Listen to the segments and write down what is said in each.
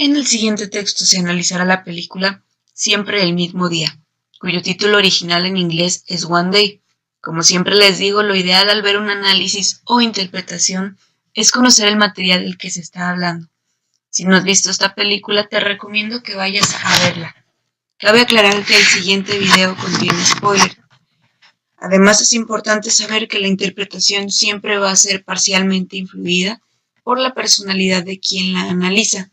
En el siguiente texto se analizará la película Siempre el mismo día, cuyo título original en inglés es One Day. Como siempre les digo, lo ideal al ver un análisis o interpretación es conocer el material del que se está hablando. Si no has visto esta película, te recomiendo que vayas a verla. Cabe aclarar que el siguiente video contiene spoiler. Además, es importante saber que la interpretación siempre va a ser parcialmente influida por la personalidad de quien la analiza.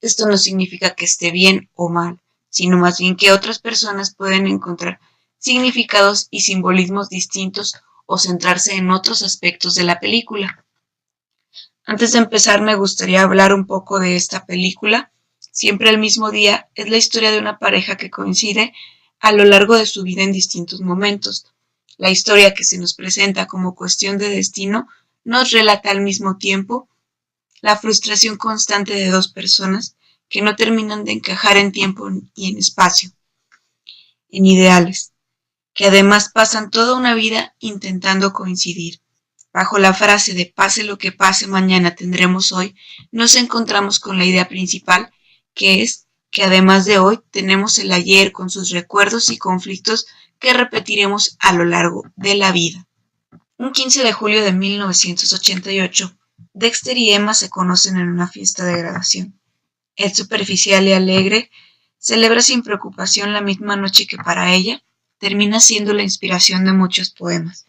Esto no significa que esté bien o mal, sino más bien que otras personas pueden encontrar significados y simbolismos distintos o centrarse en otros aspectos de la película. Antes de empezar, me gustaría hablar un poco de esta película. Siempre el mismo día es la historia de una pareja que coincide a lo largo de su vida en distintos momentos. La historia que se nos presenta como cuestión de destino nos relata al mismo tiempo la frustración constante de dos personas que no terminan de encajar en tiempo y en espacio, en ideales, que además pasan toda una vida intentando coincidir. Bajo la frase de pase lo que pase, mañana tendremos hoy, nos encontramos con la idea principal, que es que además de hoy tenemos el ayer con sus recuerdos y conflictos que repetiremos a lo largo de la vida. Un 15 de julio de 1988, Dexter y Emma se conocen en una fiesta de graduación. Él, superficial y alegre, celebra sin preocupación la misma noche que para ella termina siendo la inspiración de muchos poemas.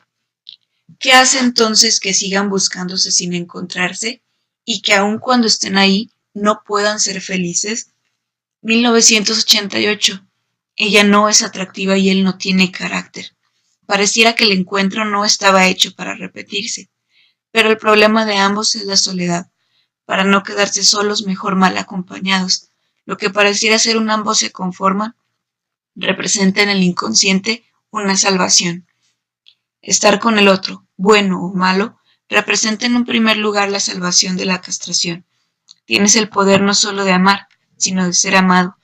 ¿Qué hace entonces que sigan buscándose sin encontrarse y que aun cuando estén ahí no puedan ser felices? 1988. Ella no es atractiva y él no tiene carácter. Pareciera que el encuentro no estaba hecho para repetirse, pero el problema de ambos es la soledad. Para no quedarse solos, mejor mal acompañados. Lo que pareciera ser un ambos se conforman, representa en el inconsciente una salvación. Estar con el otro, bueno o malo, representa en un primer lugar la salvación de la castración. Tienes el poder no solo de amar, sino de ser amado.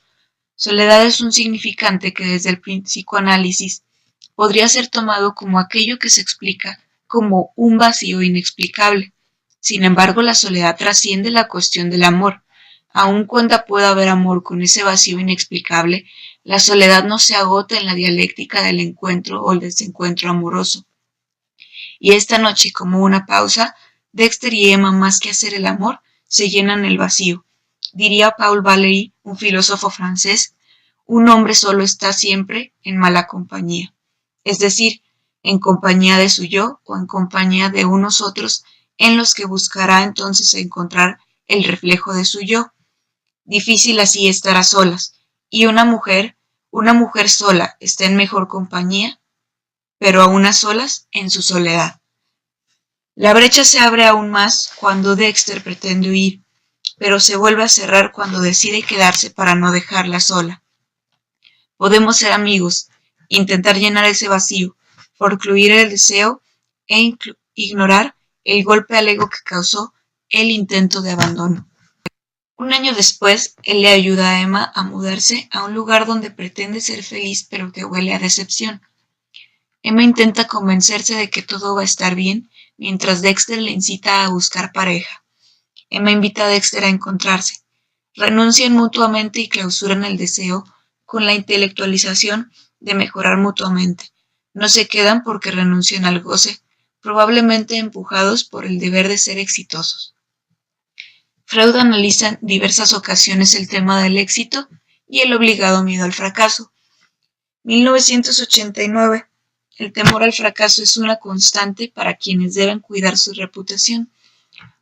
Soledad es un significante que desde el psicoanálisis podría ser tomado como aquello que se explica como un vacío inexplicable. Sin embargo, la soledad trasciende la cuestión del amor. Aun cuando pueda haber amor con ese vacío inexplicable, la soledad no se agota en la dialéctica del encuentro o el desencuentro amoroso. Y esta noche, como una pausa, Dexter y Emma, más que hacer el amor, se llenan el vacío. Diría Paul Valéry, un filósofo francés, un hombre solo está siempre en mala compañía. Es decir, en compañía de su yo o en compañía de unos otros en los que buscará entonces encontrar el reflejo de su yo. Difícil así estar a solas. Y una mujer sola está en mejor compañía, pero aún a solas en su soledad. La brecha se abre aún más cuando Dexter pretende huir, pero se vuelve a cerrar cuando decide quedarse para no dejarla sola. Podemos ser amigos, intentar llenar ese vacío, forcluir el deseo e ignorar el golpe al ego que causó el intento de abandono. Un año después, él le ayuda a Emma a mudarse a un lugar donde pretende ser feliz pero que huele a decepción. Emma intenta convencerse de que todo va a estar bien, mientras Dexter le incita a buscar pareja. Emma invita a Dexter a encontrarse. Renuncian mutuamente y clausuran el deseo con la intelectualización de mejorar mutuamente. No se quedan porque renuncian al goce, probablemente empujados por el deber de ser exitosos. Freud analiza en diversas ocasiones el tema del éxito y el obligado miedo al fracaso. 1989. El temor al fracaso es una constante para quienes deben cuidar su reputación.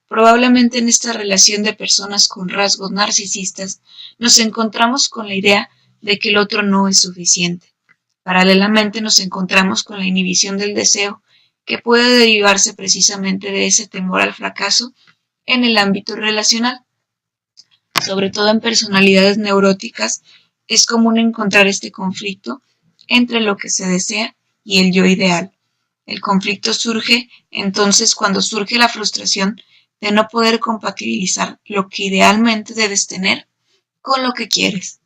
Probablemente en esta relación de personas con rasgos narcisistas nos encontramos con la idea de que el otro no es suficiente. Paralelamente nos encontramos con la inhibición del deseo, que puede derivarse precisamente de ese temor al fracaso en el ámbito relacional. Sobre todo en personalidades neuróticas, es común encontrar este conflicto entre lo que se desea y el yo ideal. El conflicto surge entonces cuando surge la frustración de no poder compatibilizar lo que idealmente debes tener con lo que quieres.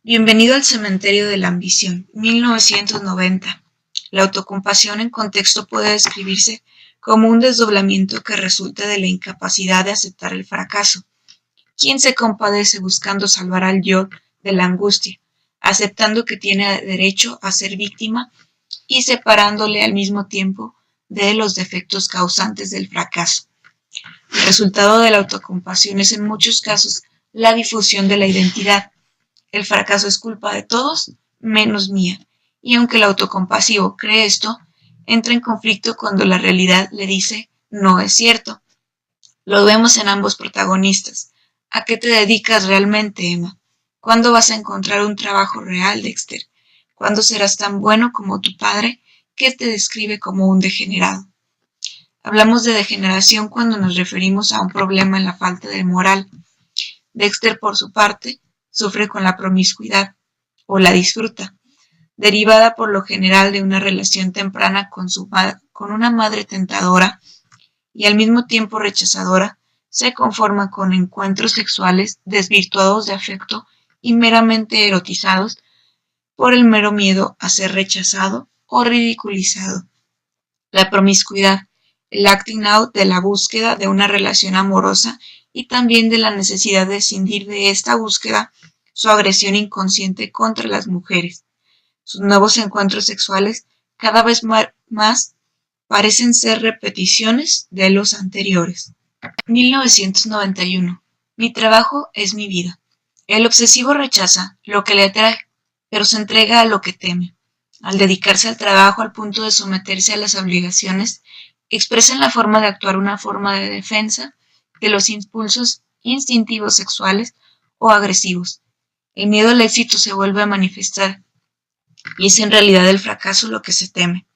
Bienvenido al cementerio de la ambición, 1990. La autocompasión en contexto puede describirse como un desdoblamiento que resulta de la incapacidad de aceptar el fracaso. quien se compadece buscando salvar al yo de la angustia, aceptando que tiene derecho a ser víctima y separándole al mismo tiempo de los defectos causantes del fracaso. El resultado de la autocompasión es en muchos casos la difusión de la identidad. El fracaso es culpa de todos, menos mía. Y aunque el autocompasivo cree esto, entra en conflicto cuando la realidad le dice no es cierto. Lo vemos en ambos protagonistas. ¿A qué te dedicas realmente, Emma? ¿Cuándo vas a encontrar un trabajo real, Dexter? ¿Cuándo serás tan bueno como tu padre, que te describe como un degenerado? Hablamos de degeneración cuando nos referimos a un problema en la falta de moral. Dexter, por su parte, sufre con la promiscuidad, o la disfruta, derivada por lo general de una relación temprana con una madre tentadora y al mismo tiempo rechazadora. Se conforma con encuentros sexuales desvirtuados de afecto y meramente erotizados por el mero miedo a ser rechazado o ridiculizado. La promiscuidad, el acting out de la búsqueda de una relación amorosa y también de la necesidad de escindir de esta búsqueda su agresión inconsciente contra las mujeres. Sus nuevos encuentros sexuales cada vez más parecen ser repeticiones de los anteriores. 1991. Mi trabajo es mi vida. El obsesivo rechaza lo que le atrae, pero se entrega a lo que teme. Al dedicarse al trabajo al punto de someterse a las obligaciones, expresa en la forma de actuar una forma de defensa de los impulsos instintivos sexuales o agresivos. El miedo al éxito se vuelve a manifestar y es en realidad el fracaso lo que se teme.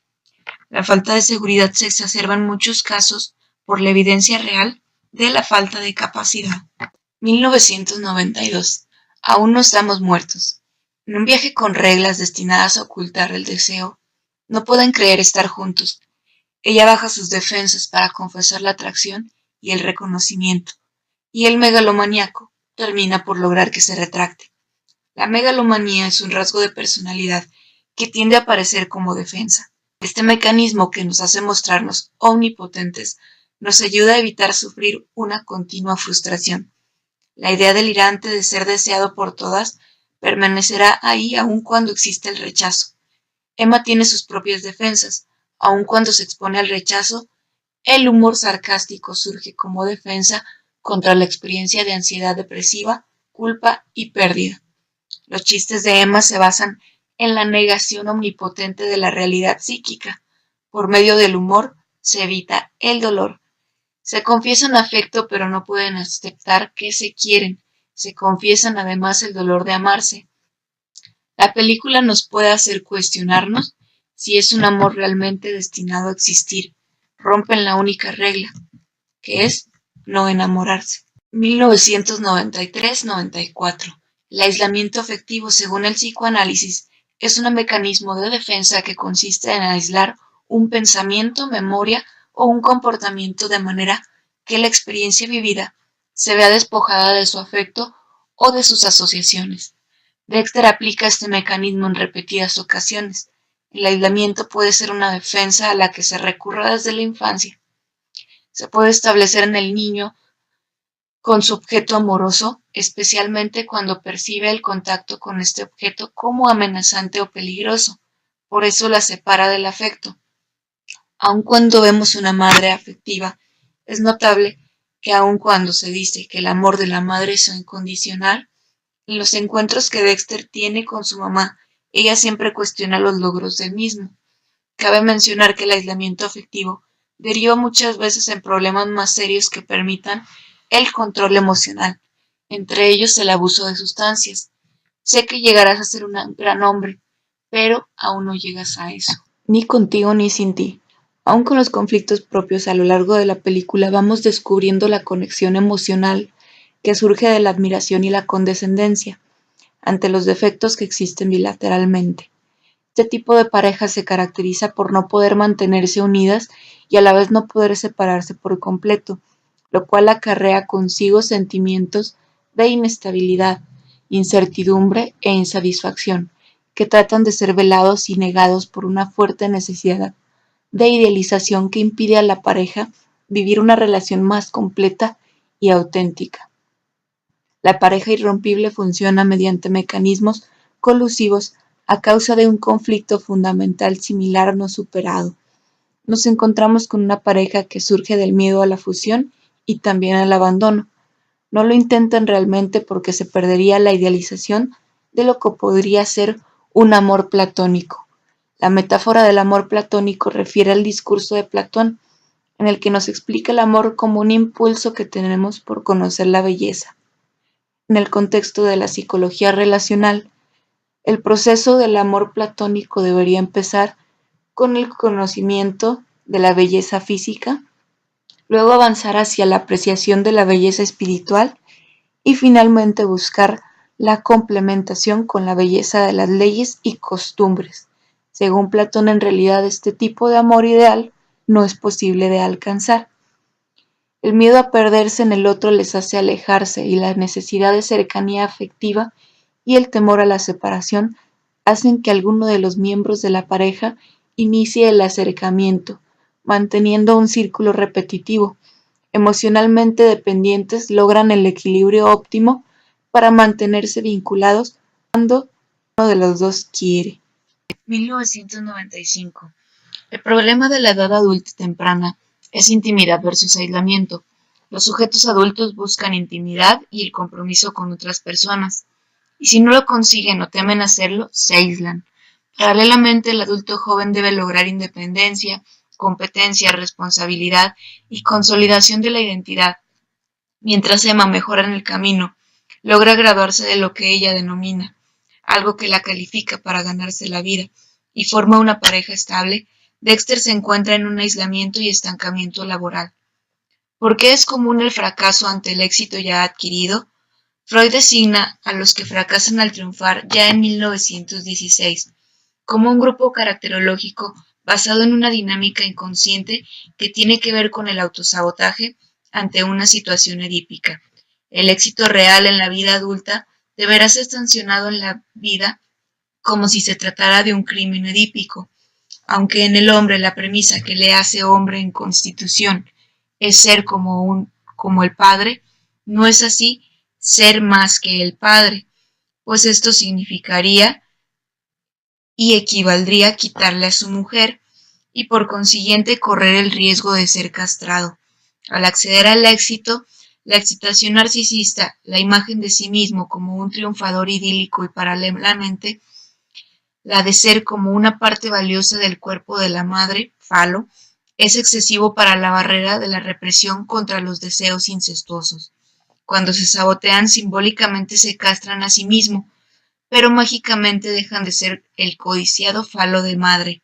La falta de seguridad se exacerba en muchos casos por la evidencia real de la falta de capacidad. 1992. Aún no estamos muertos. En un viaje con reglas destinadas a ocultar el deseo, no pueden creer estar juntos. Ella baja sus defensas para confesar la atracción y el reconocimiento, y el megalomaníaco termina por lograr que se retracte. La megalomanía es un rasgo de personalidad que tiende a aparecer como defensa. Este mecanismo que nos hace mostrarnos omnipotentes nos ayuda a evitar sufrir una continua frustración. La idea delirante de ser deseado por todas permanecerá ahí aun cuando existe el rechazo. Emma tiene sus propias defensas. Aun cuando se expone al rechazo, el humor sarcástico surge como defensa contra la experiencia de ansiedad depresiva, culpa y pérdida. Los chistes de Emma se basan en la negación omnipotente de la realidad psíquica. Por medio del humor se evita el dolor. Se confiesan afecto, pero no pueden aceptar que se quieren. Se confiesan además el dolor de amarse. La película nos puede hacer cuestionarnos si es un amor realmente destinado a existir. Rompen la única regla, que es no enamorarse. 1993-94. El aislamiento afectivo, según el psicoanálisis, es un mecanismo de defensa que consiste en aislar un pensamiento, memoria o un comportamiento de manera que la experiencia vivida se vea despojada de su afecto o de sus asociaciones. Dexter aplica este mecanismo en repetidas ocasiones. El aislamiento puede ser una defensa a la que se recurra desde la infancia. Se puede establecer en el niño con su objeto amoroso, especialmente cuando percibe el contacto con este objeto como amenazante o peligroso. Por eso la separa del afecto. Aun cuando vemos una madre afectiva, es notable que aun cuando se dice que el amor de la madre es incondicional, en los encuentros que Dexter tiene con su mamá, ella siempre cuestiona los logros del mismo. Cabe mencionar que el aislamiento afectivo deriva muchas veces en problemas más serios que permitan el control emocional, entre ellos el abuso de sustancias. Sé que llegarás a ser un gran hombre, pero aún no llegas a eso. Ni contigo ni sin ti. Aun con los conflictos propios a lo largo de la película vamos descubriendo la conexión emocional que surge de la admiración y la condescendencia ante los defectos que existen bilateralmente. Este tipo de pareja se caracteriza por no poder mantenerse unidas y a la vez no poder separarse por completo, lo cual acarrea consigo sentimientos de inestabilidad, incertidumbre e insatisfacción, que tratan de ser velados y negados por una fuerte necesidad de idealización que impide a la pareja vivir una relación más completa y auténtica. La pareja irrompible funciona mediante mecanismos colusivos a causa de un conflicto fundamental similar no superado. Nos encontramos con una pareja que surge del miedo a la fusión y también al abandono. No lo intentan realmente porque se perdería la idealización de lo que podría ser un amor platónico. La metáfora del amor platónico refiere al discurso de Platón, en el que nos explica el amor como un impulso que tenemos por conocer la belleza. En el contexto de la psicología relacional, el proceso del amor platónico debería empezar con el conocimiento de la belleza física, luego avanzar hacia la apreciación de la belleza espiritual y finalmente buscar la complementación con la belleza de las leyes y costumbres. Según Platón, en realidad este tipo de amor ideal no es posible de alcanzar. El miedo a perderse en el otro les hace alejarse y la necesidad de cercanía afectiva y el temor a la separación hacen que alguno de los miembros de la pareja inicie el acercamiento, manteniendo un círculo repetitivo. Emocionalmente dependientes logran el equilibrio óptimo para mantenerse vinculados cuando uno de los dos quiere. 1995. El problema de la edad adulta temprana es intimidad versus aislamiento. Los sujetos adultos buscan intimidad y el compromiso con otras personas, y si no lo consiguen o temen hacerlo, se aíslan. Paralelamente, el adulto joven debe lograr independencia, competencia, responsabilidad y consolidación de la identidad. Mientras Emma mejora en el camino, logra graduarse de lo que ella denomina, algo que la califica para ganarse la vida, y forma una pareja estable. Dexter se encuentra en un aislamiento y estancamiento laboral. ¿Por qué es común el fracaso ante el éxito ya adquirido? Freud designa a los que fracasan al triunfar ya en 1916 como un grupo caracterológico basado en una dinámica inconsciente que tiene que ver con el autosabotaje ante una situación edípica. El éxito real en la vida adulta deberá ser sancionado en la vida como si se tratara de un crimen edípico, aunque en el hombre la premisa que le hace hombre en constitución es ser como el padre, no es así ser más que el padre, pues esto significaría y equivaldría a quitarle a su mujer y por consiguiente correr el riesgo de ser castrado. Al acceder al éxito, la excitación narcisista, la imagen de sí mismo como un triunfador idílico y paralelamente la de ser como una parte valiosa del cuerpo de la madre, falo, es excesivo para la barrera de la represión contra los deseos incestuosos. Cuando se sabotean simbólicamente se castran a sí mismo, pero mágicamente dejan de ser el codiciado falo de madre.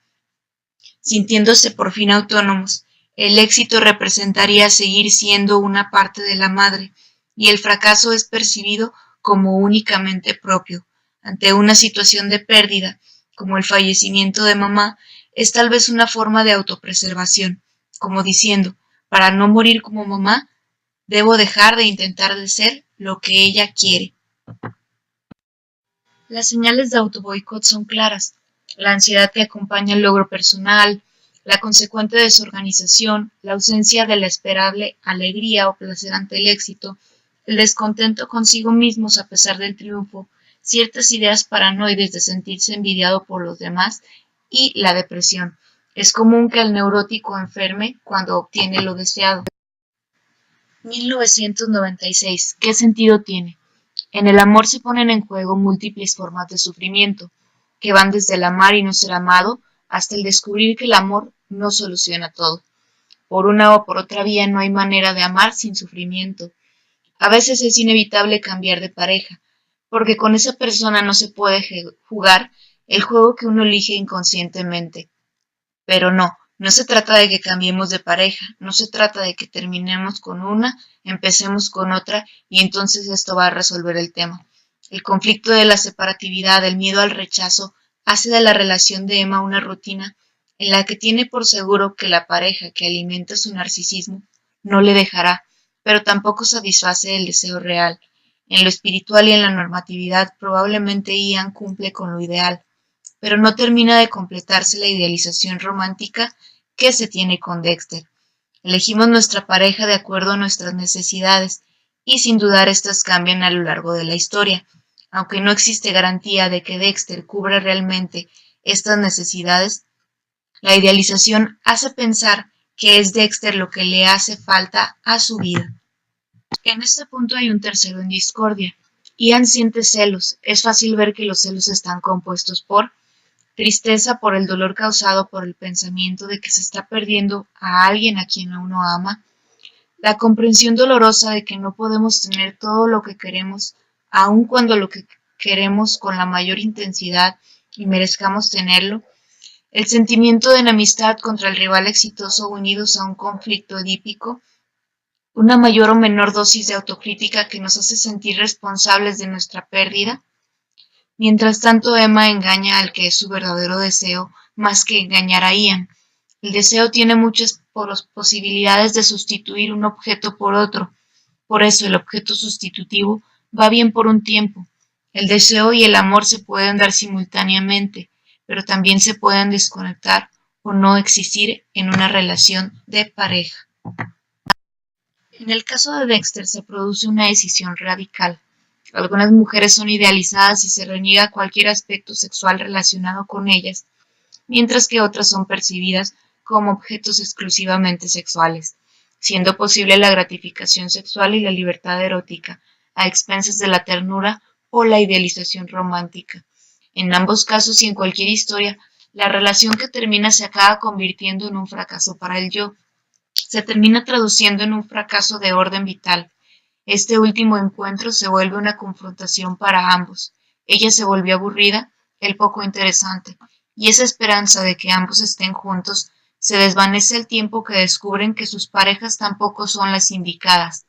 Sintiéndose por fin autónomos, el éxito representaría seguir siendo una parte de la madre, y el fracaso es percibido como únicamente propio. Ante una situación de pérdida, como el fallecimiento de mamá, es tal vez una forma de autopreservación, como diciendo, para no morir como mamá, debo dejar de intentar de ser lo que ella quiere. Las señales de autoboicot son claras: la ansiedad que acompaña el logro personal, la consecuente desorganización, la ausencia de la esperable alegría o placer ante el éxito, el descontento consigo mismos a pesar del triunfo, ciertas ideas paranoides de sentirse envidiado por los demás y la depresión. Es común que el neurótico enferme cuando obtiene lo deseado. 1996. ¿Qué sentido tiene? En el amor se ponen en juego múltiples formas de sufrimiento, que van desde el amar y no ser amado hasta el descubrir que el amor no soluciona todo. Por una o por otra vía no hay manera de amar sin sufrimiento. A veces es inevitable cambiar de pareja, porque con esa persona no se puede jugar el juego que uno elige inconscientemente. Pero no se trata de que cambiemos de pareja, no se trata de que terminemos con una, empecemos con otra y entonces esto va a resolver el tema. El conflicto de la separatividad, el miedo al rechazo, hace de la relación de Emma una rutina en la que tiene por seguro que la pareja que alimenta su narcisismo no le dejará, pero tampoco satisface el deseo real. En lo espiritual y en la normatividad probablemente Ian cumple con lo ideal, pero no termina de completarse la idealización romántica que se tiene con Dexter. Elegimos nuestra pareja de acuerdo a nuestras necesidades y sin dudar estas cambian a lo largo de la historia. Aunque no existe garantía de que Dexter cubra realmente estas necesidades, la idealización hace pensar que es Dexter lo que le hace falta a su vida. En este punto hay un tercero en discordia. Ian siente celos. Es fácil ver que los celos están compuestos por tristeza por el dolor causado por el pensamiento de que se está perdiendo a alguien a quien uno ama, la comprensión dolorosa de que no podemos tener todo lo que queremos, aun cuando lo que queremos con la mayor intensidad y merezcamos tenerlo, el sentimiento de enemistad contra el rival exitoso unidos a un conflicto edípico, una mayor o menor dosis de autocrítica que nos hace sentir responsables de nuestra pérdida. Mientras tanto, Emma engaña al que es su verdadero deseo más que engañar a Ian. El deseo tiene muchas posibilidades de sustituir un objeto por otro. Por eso el objeto sustitutivo va bien por un tiempo. El deseo y el amor se pueden dar simultáneamente, pero también se pueden desconectar o no existir en una relación de pareja. En el caso de Dexter se produce una decisión radical. Algunas mujeres son idealizadas y se reniega cualquier aspecto sexual relacionado con ellas, mientras que otras son percibidas como objetos exclusivamente sexuales, siendo posible la gratificación sexual y la libertad erótica, a expensas de la ternura o la idealización romántica. En ambos casos y en cualquier historia, la relación que termina se acaba convirtiendo en un fracaso para el yo. Se termina traduciendo en un fracaso de orden vital. Este último encuentro se vuelve una confrontación para ambos. Ella se volvió aburrida, él poco interesante, y esa esperanza de que ambos estén juntos se desvanece al tiempo que descubren que sus parejas tampoco son las indicadas.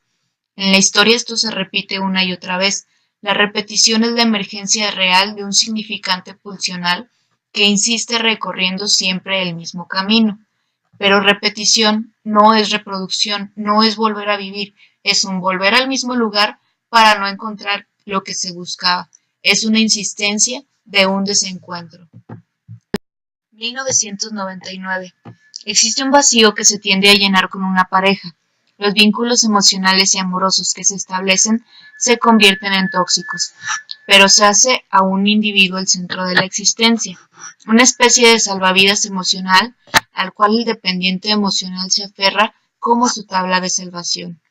En la historia esto se repite una y otra vez. La repetición es la emergencia real de un significante pulsional que insiste recorriendo siempre el mismo camino. Pero repetición no es reproducción, no es volver a vivir, es un volver al mismo lugar para no encontrar lo que se buscaba. Es una insistencia de un desencuentro. 1999. Existe un vacío que se tiende a llenar con una pareja. Los vínculos emocionales y amorosos que se establecen se convierten en tóxicos, pero se hace a un individuo el centro de la existencia, una especie de salvavidas emocional al cual el dependiente emocional se aferra como su tabla de salvación.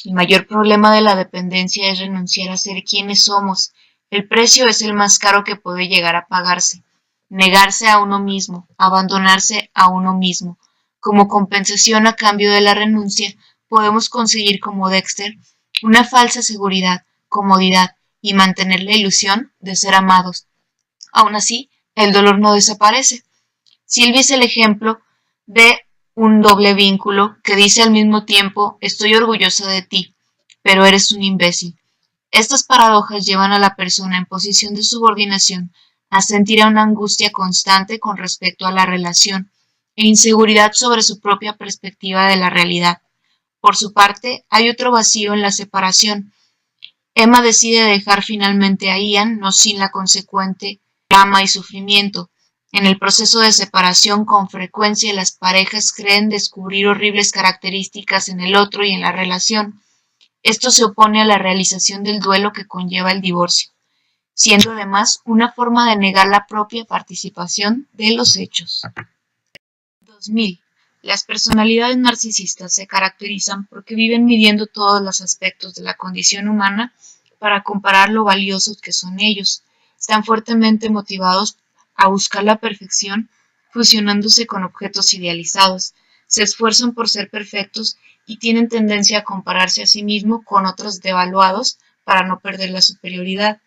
El mayor problema de la dependencia es renunciar a ser quienes somos. El precio es el más caro que puede llegar a pagarse. Negarse a uno mismo, abandonarse a uno mismo. Como compensación a cambio de la renuncia, podemos conseguir como Dexter una falsa seguridad, comodidad y mantener la ilusión de ser amados. Aún así, el dolor no desaparece. Sylvie es el ejemplo de un doble vínculo que dice al mismo tiempo estoy orgullosa de ti, pero eres un imbécil. Estas paradojas llevan a la persona en posición de subordinación a sentir una angustia constante con respecto a la relación e inseguridad sobre su propia perspectiva de la realidad. Por su parte, hay otro vacío en la separación. Emma decide dejar finalmente a Ian, no sin la consecuente drama y sufrimiento. En el proceso de separación, con frecuencia las parejas creen descubrir horribles características en el otro y en la relación. Esto se opone a la realización del duelo que conlleva el divorcio, siendo además una forma de negar la propia participación de los hechos. 2000. Las personalidades narcisistas se caracterizan porque viven midiendo todos los aspectos de la condición humana para comparar lo valiosos que son ellos. Están fuertemente motivados a buscar la perfección, fusionándose con objetos idealizados. Se esfuerzan por ser perfectos y tienen tendencia a compararse a sí mismos con otros devaluados para no perder la superioridad.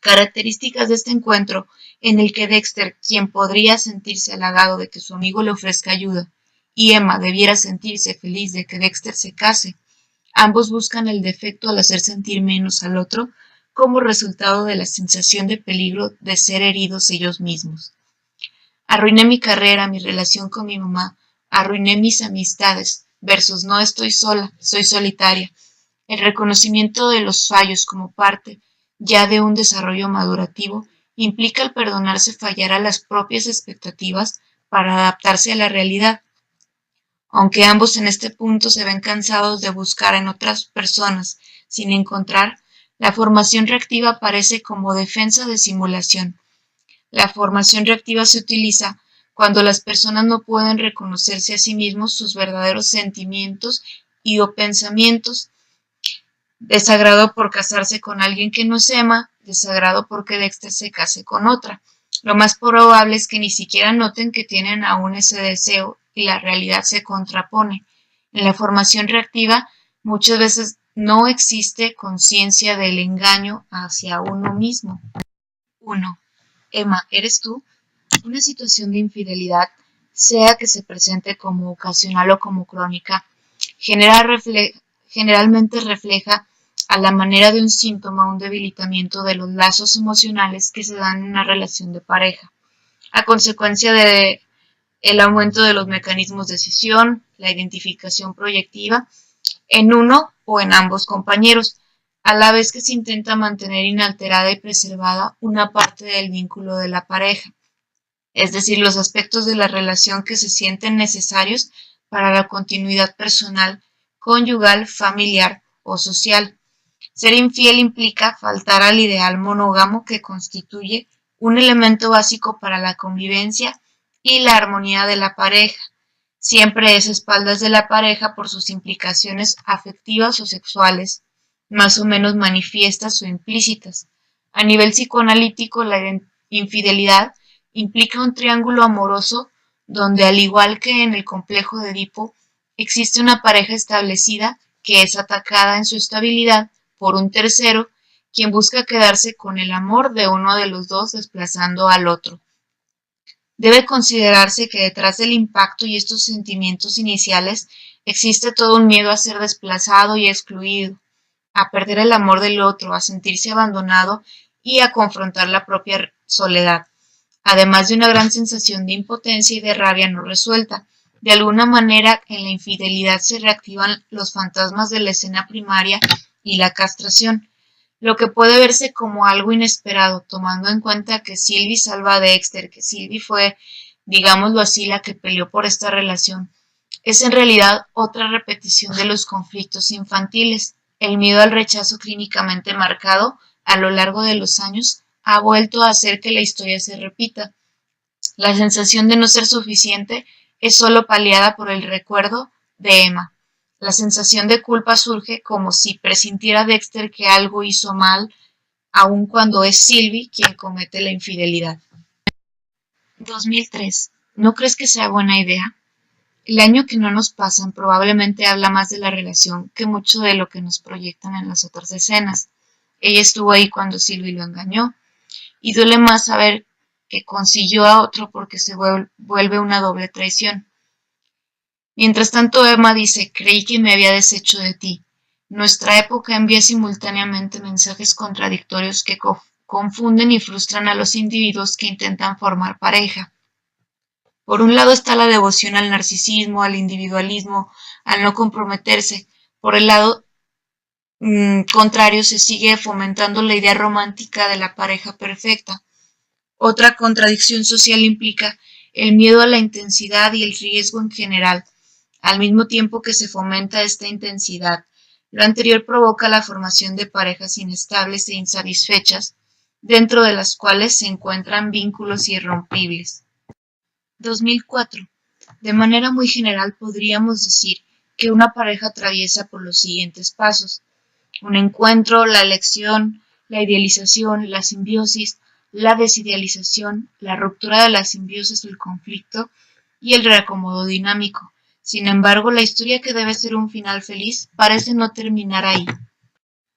Características de este encuentro en el que Dexter, quien podría sentirse halagado de que su amigo le ofrezca ayuda, y Emma debiera sentirse feliz de que Dexter se case. Ambos buscan el defecto al hacer sentir menos al otro como resultado de la sensación de peligro de ser heridos ellos mismos. Arruiné mi carrera, mi relación con mi mamá, arruiné mis amistades, versus no estoy sola, soy solitaria. El reconocimiento de los fallos como parte ya de un desarrollo madurativo implica el perdonarse fallar a las propias expectativas para adaptarse a la realidad. Aunque ambos en este punto se ven cansados de buscar en otras personas sin encontrar, la formación reactiva aparece como defensa de simulación. La formación reactiva se utiliza cuando las personas no pueden reconocerse a sí mismos sus verdaderos sentimientos y o pensamientos. Desagrado por casarse con alguien que no se ama, desagrado porque Dexter se case con otra. Lo más probable es que ni siquiera noten que tienen aún ese deseo y la realidad se contrapone. En la formación reactiva muchas veces no existe conciencia del engaño hacia uno mismo. 1. Emma, ¿eres tú? Una situación de infidelidad, sea que se presente como ocasional o como crónica, generalmente refleja a la manera de un síntoma un debilitamiento de los lazos emocionales que se dan en una relación de pareja, a consecuencia de el aumento de los mecanismos de decisión, la identificación proyectiva en uno o en ambos compañeros, a la vez que se intenta mantener inalterada y preservada una parte del vínculo de la pareja, es decir, los aspectos de la relación que se sienten necesarios para la continuidad personal, conyugal, familiar o social. Ser infiel implica faltar al ideal monógamo que constituye un elemento básico para la convivencia y la armonía de la pareja. Siempre es a espaldas de la pareja por sus implicaciones afectivas o sexuales, más o menos manifiestas o implícitas. A nivel psicoanalítico, la infidelidad implica un triángulo amoroso donde, al igual que en el complejo de Edipo, existe una pareja establecida que es atacada en su estabilidad por un tercero, quien busca quedarse con el amor de uno de los dos desplazando al otro. Debe considerarse que detrás del impacto y estos sentimientos iniciales existe todo un miedo a ser desplazado y excluido, a perder el amor del otro, a sentirse abandonado y a confrontar la propia soledad, además de una gran sensación de impotencia y de rabia no resuelta. De alguna manera, en la infidelidad se reactivan los fantasmas de la escena primaria y la castración, lo que puede verse como algo inesperado, tomando en cuenta que Sylvie salva a Dexter, que Sylvie fue, digámoslo así, la que peleó por esta relación. Es en realidad otra repetición de los conflictos infantiles. El miedo al rechazo clínicamente marcado a lo largo de los años ha vuelto a hacer que la historia se repita. La sensación de no ser suficiente es solo paliada por el recuerdo de Emma. La sensación de culpa surge como si presintiera Dexter que algo hizo mal, aun cuando es Sylvie quien comete la infidelidad. 2003. ¿No crees que sea buena idea? El año que no nos pasan probablemente habla más de la relación que mucho de lo que nos proyectan en las otras escenas. Ella estuvo ahí cuando Sylvie lo engañó, y duele más saber que consiguió a otro porque se vuelve una doble traición. Mientras tanto, Emma dice, creí que me había deshecho de ti. Nuestra época envía simultáneamente mensajes contradictorios que confunden y frustran a los individuos que intentan formar pareja. Por un lado está la devoción al narcisismo, al individualismo, al no comprometerse. Por el lado contrario, se sigue fomentando la idea romántica de la pareja perfecta. Otra contradicción social implica el miedo a la intensidad y el riesgo en general, al mismo tiempo que se fomenta esta intensidad. Lo anterior provoca la formación de parejas inestables e insatisfechas, dentro de las cuales se encuentran vínculos irrompibles. 2004. De manera muy general podríamos decir que una pareja atraviesa por los siguientes pasos: un encuentro, la elección, la idealización, la simbiosis, la desidealización, la ruptura de la simbiosis o el conflicto y el reacomodo dinámico. Sin embargo, la historia que debe ser un final feliz parece no terminar ahí.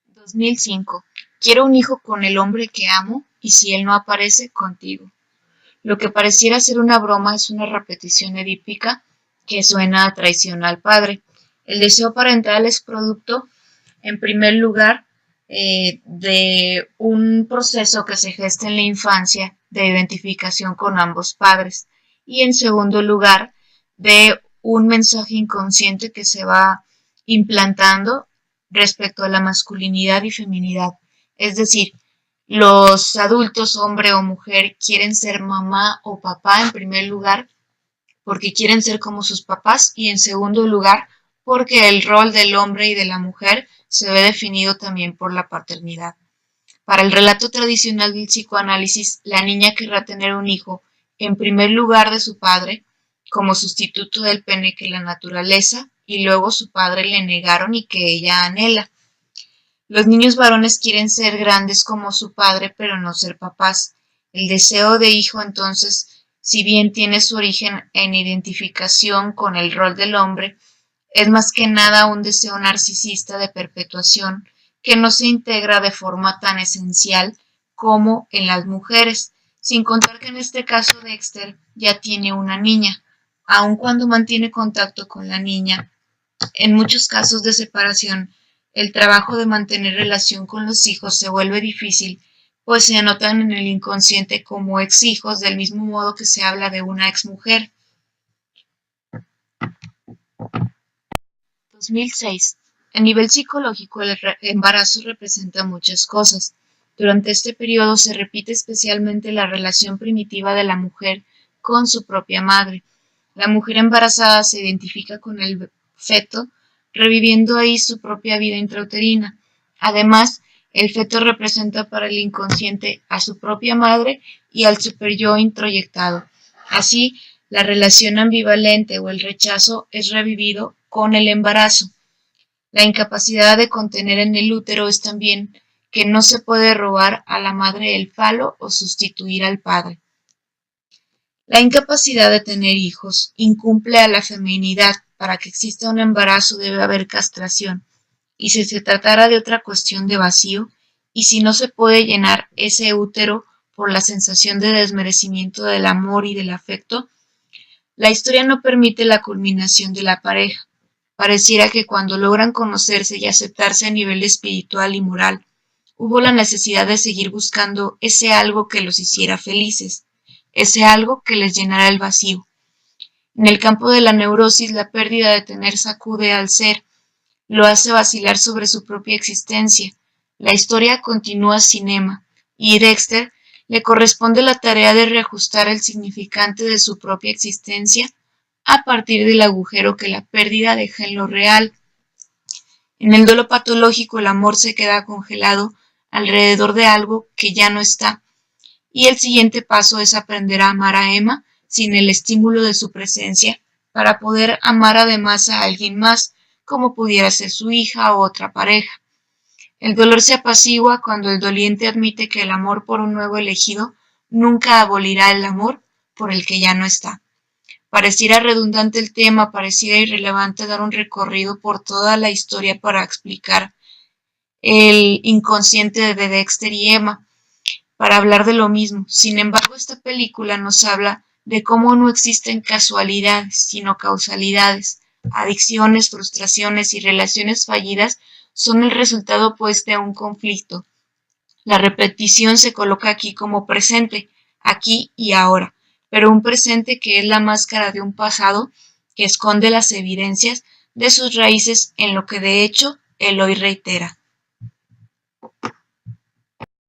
2005. Quiero un hijo con el hombre que amo y si él no aparece, contigo. Lo que pareciera ser una broma es una repetición edípica que suena a traición al padre. El deseo parental es producto, en primer lugar, de un proceso que se gesta en la infancia de identificación con ambos padres y, en segundo lugar, de un mensaje inconsciente que se va implantando respecto a la masculinidad y feminidad. Es decir, los adultos, hombre o mujer, quieren ser mamá o papá en primer lugar, porque quieren ser como sus papás, y en segundo lugar, porque el rol del hombre y de la mujer se ve definido también por la paternidad. Para el relato tradicional del psicoanálisis, la niña querrá tener un hijo en primer lugar de su padre, como sustituto del pene que la naturaleza y luego su padre le negaron y que ella anhela. Los niños varones quieren ser grandes como su padre, pero no ser papás. El deseo de hijo, entonces, si bien tiene su origen en identificación con el rol del hombre, es más que nada un deseo narcisista de perpetuación que no se integra de forma tan esencial como en las mujeres, sin contar que en este caso Dexter ya tiene una niña, aun cuando mantiene contacto con la niña. En muchos casos de separación, el trabajo de mantener relación con los hijos se vuelve difícil, pues se anotan en el inconsciente como ex hijos del mismo modo que se habla de una ex mujer. 2006. A nivel psicológico, el embarazo representa muchas cosas. Durante este periodo se repite especialmente la relación primitiva de la mujer con su propia madre. La mujer embarazada se identifica con el feto, reviviendo ahí su propia vida intrauterina. Además, el feto representa para el inconsciente a su propia madre y al superyo introyectado. Así, la relación ambivalente o el rechazo es revivido con el embarazo. La incapacidad de contener en el útero es también que no se puede robar a la madre el falo o sustituir al padre. La incapacidad de tener hijos incumple a la feminidad. Para que exista un embarazo debe haber castración. Y si se tratara de otra cuestión de vacío, y si no se puede llenar ese útero por la sensación de desmerecimiento del amor y del afecto, la historia no permite la culminación de la pareja. Pareciera que cuando logran conocerse y aceptarse a nivel espiritual y moral, hubo la necesidad de seguir buscando ese algo que los hiciera felices, ese algo que les llenara el vacío. En el campo de la neurosis, la pérdida de tener sacude al ser, lo hace vacilar sobre su propia existencia. La historia continúa sin Emma, y Dexter le corresponde la tarea de reajustar el significante de su propia existencia a partir del agujero que la pérdida deja en lo real. En el duelo patológico, el amor se queda congelado alrededor de algo que ya no está, y el siguiente paso es aprender a amar a Emma sin el estímulo de su presencia, para poder amar además a alguien más, como pudiera ser su hija o otra pareja. El dolor se apacigua cuando el doliente admite que el amor por un nuevo elegido nunca abolirá el amor por el que ya no está. Pareciera redundante el tema, pareciera irrelevante dar un recorrido por toda la historia para explicar el inconsciente de Dexter y Emma, para hablar de lo mismo. Sin embargo, esta película nos habla de cómo no existen casualidades, sino causalidades. Adicciones, frustraciones y relaciones fallidas son el resultado pues de un conflicto. La repetición se coloca aquí como presente, aquí y ahora, pero un presente que es la máscara de un pasado que esconde las evidencias de sus raíces en lo que de hecho el hoy reitera.